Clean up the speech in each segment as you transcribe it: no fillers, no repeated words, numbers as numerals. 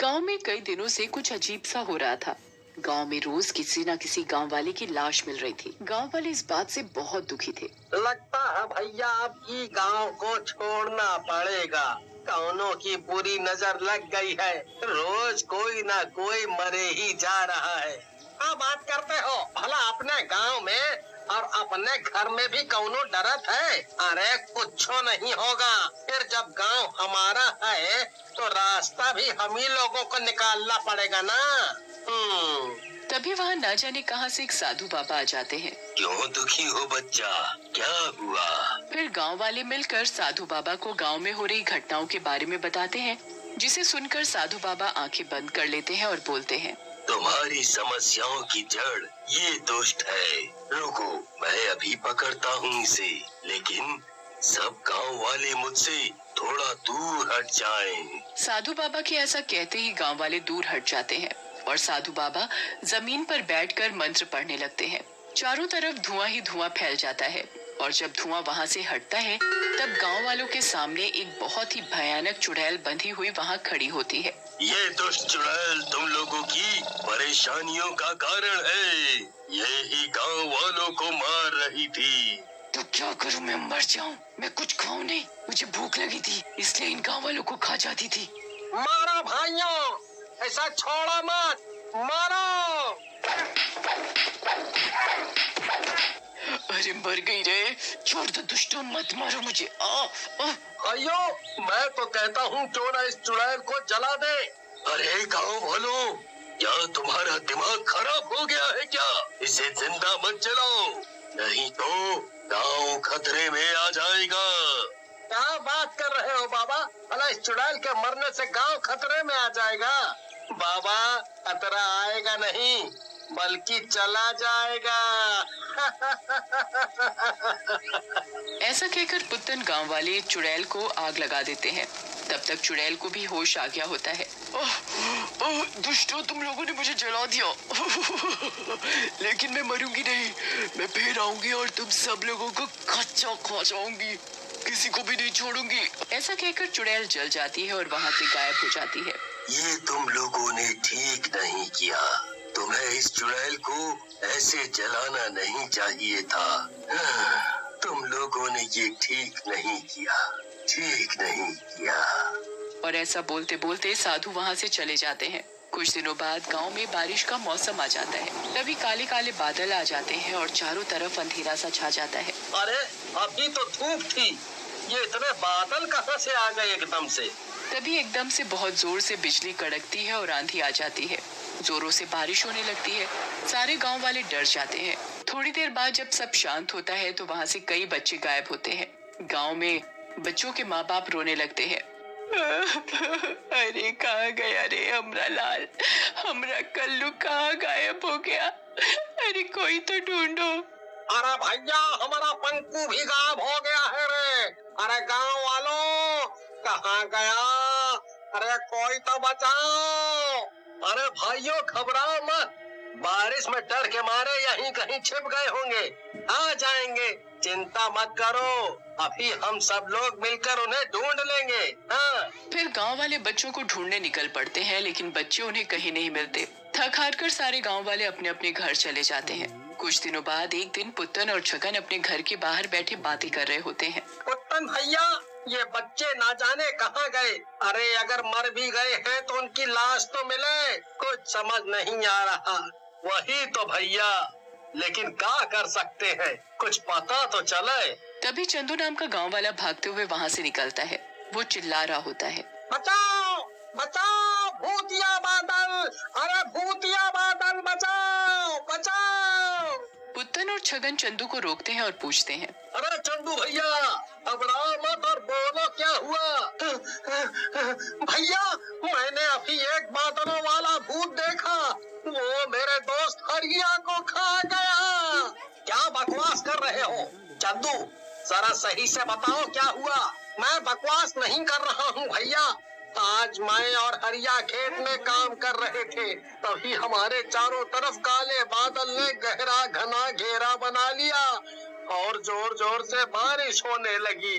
गांव में कई दिनों से कुछ अजीब सा हो रहा था। गांव में रोज किसी न किसी गांव वाले की लाश मिल रही थी। गांव वाले इस बात से बहुत दुखी थे। लगता है भैया अब की गांव को छोड़ना पड़ेगा। कौनों की बुरी नजर लग गई है। रोज कोई ना कोई मरे ही जा रहा है। क्या बात करते हो? भला अपने गांव में और अपने घर में भी कौनो डरत है? अरे कुछ नहीं होगा। फिर जब गांव हमारा है तो रास्ता भी हम ही लोगों को निकालना पड़ेगा ना। तभी वहाँ न जाने कहां से एक साधु बाबा आ जाते हैं। क्यों दुखी हो बच्चा, क्या हुआ? फिर गांव वाले मिलकर साधु बाबा को गांव में हो रही घटनाओं के बारे में बताते हैं, जिसे सुनकर साधु बाबा आंखें बंद कर लेते हैं और बोलते हैं, तुम्हारी समस्याओं की जड़ ये दुष्ट है। रुको, मैं अभी पकड़ता हूँ इसे। लेकिन सब गांव वाले मुझसे थोड़ा दूर हट जाएं। साधु बाबा के ऐसा कहते ही गांव वाले दूर हट जाते हैं और साधु बाबा जमीन पर बैठकर मंत्र पढ़ने लगते हैं। चारों तरफ धुआं ही धुआं फैल जाता है और जब धुआं वहां से हटता है तब गांव वालों के सामने एक बहुत ही भयानक चुड़ैल बंधी हुई वहां खड़ी होती है। ये दुष्ट चुड़ैल तुम लोगों की परेशानियों का कारण है। ये ही गांव वालों को मार रही थी। तो क्या करूं, मैं मर जाऊं? मैं कुछ खाऊं नहीं, मुझे भूख लगी थी इसलिए इन गांव वालों को खा जाती थी। मारो भाइयों, ऐसा छोड़ो मत, मारो। अरे मर गई रे, छोड़ दो दुष्टों, मत मारो मुझे। अयो, मैं तो कहता हूँ क्यों ना इस चुड़ैल को जला दे। अरे गांव वालों, क्या तुम्हारा दिमाग खराब हो गया है क्या? इसे जिंदा मत जलाओ, नहीं तो गांव खतरे में आ जाएगा। क्या बात कर रहे हो बाबा? भला इस चुड़ैल के मरने से गांव खतरे में आ जाएगा? बाबा, खतरा आएगा नहीं बल्कि चला जाएगा। ऐसा कहकर पुत्तन गांव वाले चुड़ैल को आग लगा देते हैं। तब तक चुड़ैल को भी होश आ गया होता है। दुष्टों, तुम लोगों ने मुझे जला दिया। लेकिन मैं मरूंगी नहीं, मैं फिर आऊंगी और तुम सब लोगों को कच्चा खा जाऊंगी, किसी को भी नहीं छोड़ूंगी। ऐसा कहकर चुड़ैल जल जाती है और वहाँ से गायब हो जाती है। ये तुम लोगों ने ठीक नहीं किया। तुम्हें इस चुड़ैल को ऐसे जलाना नहीं चाहिए था। तुम लोगों ने ये ठीक नहीं किया, ठीक नहीं किया। और ऐसा बोलते बोलते साधु वहाँ से चले जाते हैं। कुछ दिनों बाद गांव में बारिश का मौसम आ जाता है। तभी काले काले बादल आ जाते हैं और चारों तरफ अंधेरा सा छा जाता है। अरे अभी तो धूप थी, ये इतने बादल कहाँ से आ गए एकदम से? तभी एकदम से बहुत जोर से बिजली कड़कती है और आंधी आ जाती है। जोरों से बारिश होने लगती है। सारे गांव वाले डर जाते हैं। थोड़ी देर बाद जब सब शांत होता है तो वहाँ से कई बच्चे गायब होते हैं। गांव में बच्चों के माँ बाप रोने लगते हैं। अरे कहाँ गया रे हमरा लाल, हमरा कल्लू कहाँ गायब हो गया? अरे कोई तो ढूंढो। अरे भैया, हमारा पंकु भी गायब हो गया है रे। अरे गांव वालों, कहाँ गया? अरे कोई तो बचाओ। अरे भाइयों, घबराओ मत, बारिश में डर के मारे यहीं कहीं छिप गए होंगे, आ जाएंगे। चिंता मत करो, अभी हम सब लोग मिलकर उन्हें ढूंढ लेंगे। हाँ। फिर गांव वाले बच्चों को ढूंढने निकल पड़ते हैं, लेकिन बच्चे उन्हें कहीं नहीं मिलते। थक हार कर सारे गांव वाले अपने अपने घर चले जाते हैं। कुछ दिनों बाद एक दिन पुत्तन और छगन अपने घर के बाहर बैठे बातें कर रहे होते हैं। पुत्तन भैया, ये बच्चे ना जाने कहाँ गए। अरे अगर मर भी गए हैं तो उनकी लाश तो मिले, कुछ समझ नहीं आ रहा। वही तो भैया, लेकिन क्या कर सकते हैं, कुछ पता तो चले। तभी चंदू नाम का गांव वाला भागते हुए वहाँ से निकलता है। वो चिल्ला रहा होता है, बचाओ बचाओ, भूतिया बादल, अरे भूतिया बादल, बचाओ बचाओ। पुत्तन और छगन चंदू को रोकते हैं और पूछते हैं, अरे चंदू भैया, घबराओ मत और बोलो क्या हुआ? भैया, मैंने अभी एक बादलों वाला भूत देखा, वो मेरे दोस्त हरिया को खा गया। क्या बकवास कर रहे हो चंदू? जरा सही से बताओ क्या हुआ। मैं बकवास नहीं कर रहा हूँ भैया। आज मैं और हरिया खेत में काम कर रहे थे, तभी हमारे चारों तरफ काले बादल ने गहरा घना घेरा बना लिया और जोर जोर से बारिश होने लगी।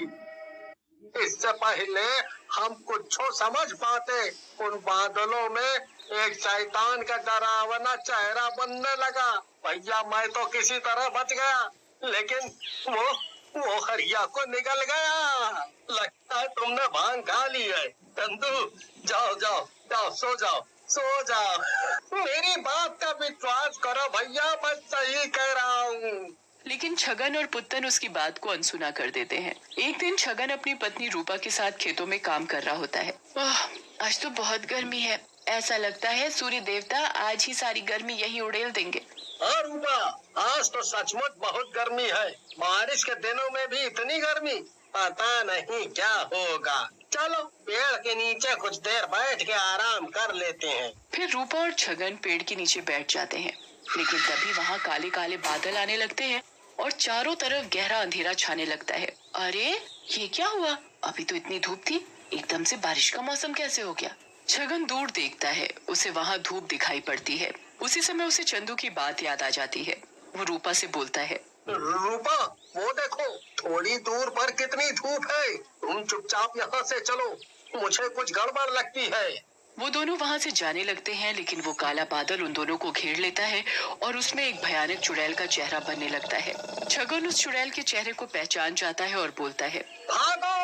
इससे पहले हम कुछ समझ पाते, उन बादलों में एक शैतान का डरावना चेहरा बनने लगा। भैया मैं तो किसी तरह बच गया, लेकिन वो हरिया को निकल गया। लगता है तुमने भांग खा ली है। चंदू जाओ जाओ जाओ, सो जाओ। मेरी बात का विश्वास करो भैया, मैं सही कह रहा हूँ। लेकिन छगन और पुत्तन उसकी बात को अनसुना कर देते हैं। एक दिन छगन अपनी पत्नी रूपा के साथ खेतों में काम कर रहा होता है। आज तो बहुत गर्मी है, ऐसा लगता है सूर्य देवता आज ही सारी गर्मी यहीं उड़ेल देंगे। हाँ रूपा, आज तो सचमुच बहुत गर्मी है। बारिश के दिनों में भी इतनी गर्मी, पता नहीं क्या होगा। चलो पेड़ के नीचे कुछ देर बैठ के आराम कर लेते हैं। फिर रूपा और छगन पेड़ के नीचे बैठ जाते हैं, लेकिन तभी वहाँ काले काले बादल आने लगते हैं और चारों तरफ गहरा अंधेरा छाने लगता है। अरे ये क्या हुआ? अभी तो इतनी धूप थी, एकदम से बारिश का मौसम कैसे हो गया? छगन दूर देखता है, उसे वहाँ धूप दिखाई पड़ती है। उसी समय उसे चंदू की बात याद आ जाती है। वो रूपा से बोलता है, रूपा वो देखो, थोड़ी दूर पर कितनी धूप है। तुम चुपचाप यहाँ से चलो, मुझे कुछ गड़बड़ लगती है। वो दोनों वहाँ से जाने लगते हैं, लेकिन वो काला बादल उन दोनों को घेर लेता है और उसमें एक भयानक चुड़ैल का चेहरा बनने लगता है। छगन उस चुड़ैल के चेहरे को पहचान जाता है और बोलता है, भागो!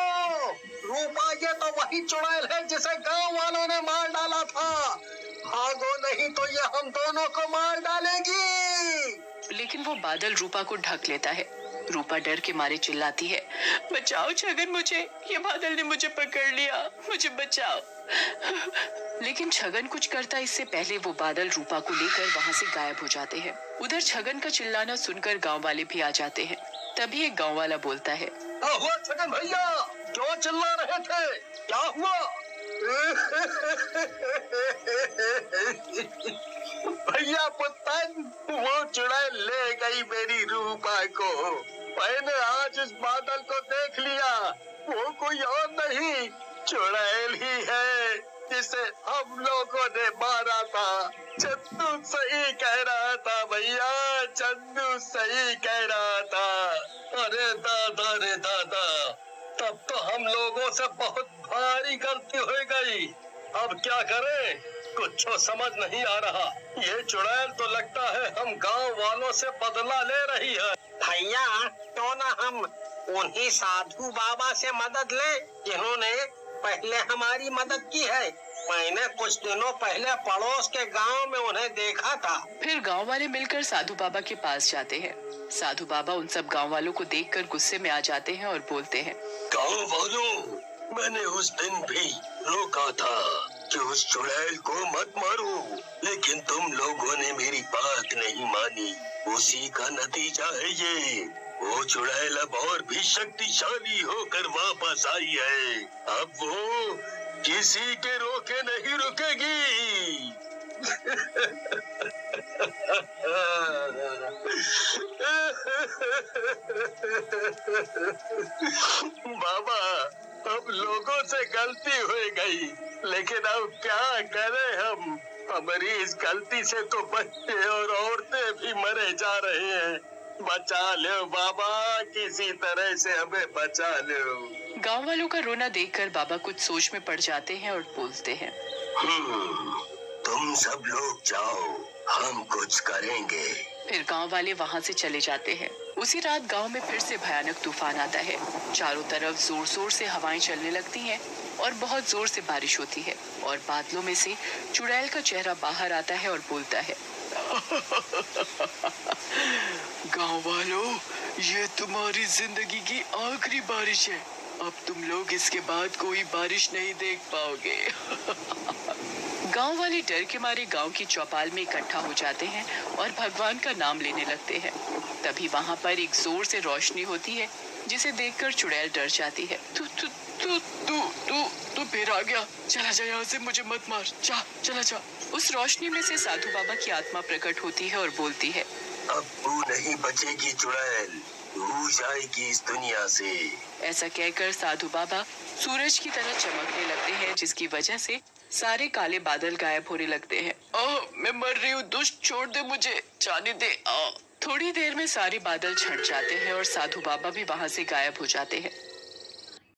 रूपा ये तो वही चुड़ैल है जिसे गांव वालों ने मार डाला था। भागो नहीं तो ये हम दोनों को मार डालेगी। लेकिन वो बादल रूपा को ढक लेता है। रूपा डर के मारे चिल्लाती है, बचाओ छगन मुझे, ये बादल ने मुझे पकड़ लिया, मुझे बचाओ। लेकिन छगन कुछ करता इससे पहले वो बादल रूपा को लेकर वहाँ से गायब हो जाते हैं। उधर छगन का चिल्लाना सुनकर गांव वाले भी आ जाते हैं। तभी एक गांव वाला बोलता है, क्या हुआ छगन भैया, क्यों चिल्ला रहे थे? क्या हुआ? भैया पुत्तन, वो चुड़ैल ले गई मेरी रूपा को। मैंने आज इस बादल को देख लिया, वो कोई और नहीं, चुड़ैल ही है जिसे हम लोगों ने मारा था। चंदू सही कह रहा था भैया, चंदू सही कह रहा था। अरे दादा रे दादा, तब तो हम लोगों से बहुत भारी गलती हो गई। अब क्या करें, कुछ समझ नहीं आ रहा। ये चुड़ैल तो लगता है हम गांव वालों से बदला ले रही है। भैया तो ना हम उन्हीं साधु बाबा से मदद ले जिन्होंने पहले हमारी मदद की है। मैंने कुछ दिनों पहले पड़ोस के गांव में उन्हें देखा था। फिर गांव वाले मिलकर साधु बाबा के पास जाते हैं। साधु बाबा उन सब गांव वालों को देखकर गुस्से में आ जाते हैं और बोलते हैं, गांव वालों, मैंने उस दिन भी रोका था कि उस चुड़ैल को मत मारो, लेकिन तुम लोगों ने मेरी बात नहीं मानी। उसी का नतीजा है ये। वो चुड़ैल अब और भी शक्तिशाली होकर वापस आई है। अब वो किसी के रोके नहीं रुकेगी। बाबा, अब लोगों से गलती हो गई, लेकिन अब क्या करें हम? हमारी इस गलती से तो बच्चे और औरतें भी मरे जा रहे हैं। बचा लो बाबा, किसी तरह से हमें बचा लो। गांव वालों का रोना देखकर बाबा कुछ सोच में पड़ जाते हैं और बोलते हैं, तुम सब लोग जाओ, हम कुछ करेंगे। फिर गांव वाले वहां से चले जाते हैं। उसी रात गांव में फिर से भयानक तूफान आता है। चारों तरफ जोर जोर से हवाएं चलने लगती हैं और बहुत जोर से बारिश होती है और बादलों में से चुड़ैल का चेहरा बाहर आता है और बोलता है, गांव वालों, ये तुम्हारी जिंदगी की आखिरी बारिश है। अब तुम लोग इसके बाद कोई बारिश नहीं देख पाओगे। गांव वाले डर के मारे गांव की चौपाल में इकट्ठा हो जाते हैं और भगवान का नाम लेने लगते हैं। तभी वहां पर एक जोर से रोशनी होती है, जिसे देखकर चुड़ैल डर जाती है। तू फिर आ गया, चला जा यहाँ से, मुझे मत मार, जा चला जा। उस रोशनी में से साधु बाबा की आत्मा प्रकट होती है और बोलती है, अब तू नहीं बचेगी चुड़ैल, तू जाएगी इस दुनिया से। ऐसा कहकर साधु बाबा सूरज की तरह चमकने लगते हैं, जिसकी वजह से सारे काले बादल गायब होने लगते हैं। मैं मर रही हूँ, दुष्ट छोड़ दे मुझे, जाने दे। थोड़ी देर में सारे बादल छट जाते हैं और साधु बाबा भी वहाँ से गायब हो जाते हैं।